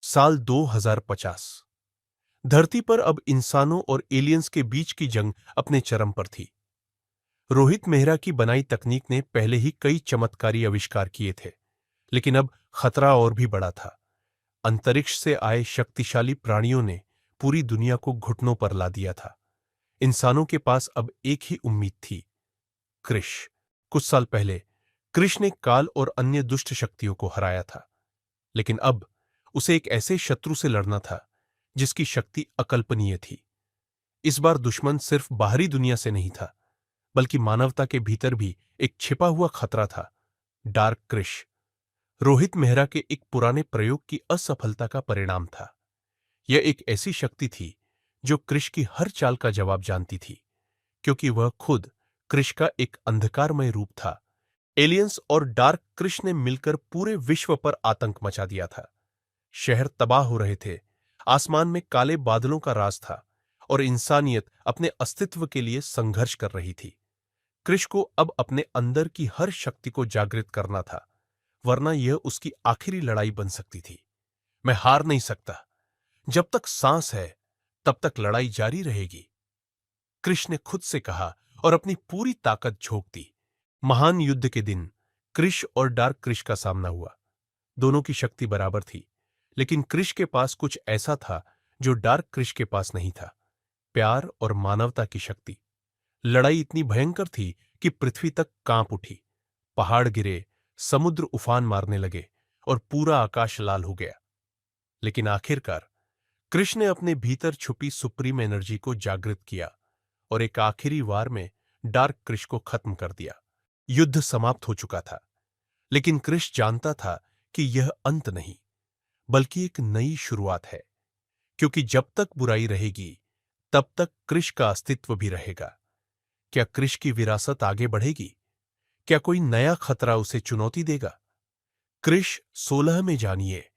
साल 2050। धरती पर अब इंसानों और एलियंस के बीच की जंग अपने चरम पर थी। रोहित मेहरा की बनाई तकनीक ने पहले ही कई चमत्कारी आविष्कार किए थे, लेकिन अब खतरा और भी बड़ा था। अंतरिक्ष से आए शक्तिशाली प्राणियों ने पूरी दुनिया को घुटनों पर ला दिया था। इंसानों के पास अब एक ही उम्मीद थी, कृष। कुछ साल पहले कृष ने काल और अन्य दुष्ट शक्तियों को हराया था, लेकिन अब उसे एक ऐसे शत्रु से लड़ना था जिसकी शक्ति अकल्पनीय थी। इस बार दुश्मन सिर्फ बाहरी दुनिया से नहीं था, बल्कि मानवता के भीतर भी एक छिपा हुआ खतरा था, डार्क कृष। रोहित मेहरा के एक पुराने प्रयोग की असफलता का परिणाम था। यह एक ऐसी शक्ति थी जो कृष की हर चाल का जवाब जानती थी, क्योंकि वह खुद कृष का एक अंधकारमय रूप था। एलियंस और डार्क कृष ने मिलकर पूरे विश्व पर आतंक मचा दिया था। शहर तबाह हो रहे थे, आसमान में काले बादलों का राज था, और इंसानियत अपने अस्तित्व के लिए संघर्ष कर रही थी। कृष को अब अपने अंदर की हर शक्ति को जागृत करना था, वरना यह उसकी आखिरी लड़ाई बन सकती थी। मैं हार नहीं सकता। जब तक सांस है, तब तक लड़ाई जारी रहेगी, कृष ने खुद से कहा और अपनी पूरी ताकत झोंक दी। महान युद्ध के दिन कृष और डार्क कृष का सामना हुआ। दोनों की शक्ति बराबर थी, लेकिन कृष के पास कुछ ऐसा था जो डार्क कृष के पास नहीं था, प्यार और मानवता की शक्ति। लड़ाई इतनी भयंकर थी कि पृथ्वी तक कांप उठी। पहाड़ गिरे, समुद्र उफान मारने लगे और पूरा आकाश लाल हो गया। लेकिन आखिरकार कृष ने अपने भीतर छुपी सुप्रीम एनर्जी को जागृत किया और एक आखिरी वार में डार्क कृष को खत्म कर दिया। युद्ध समाप्त हो चुका था, लेकिन कृष जानता था कि यह अंत नहीं, बल्कि एक नई शुरुआत है, क्योंकि जब तक बुराई रहेगी, तब तक कृष का अस्तित्व भी रहेगा। क्या कृष की विरासत आगे बढ़ेगी? क्या कोई नया खतरा उसे चुनौती देगा? कृष 16 में जानिए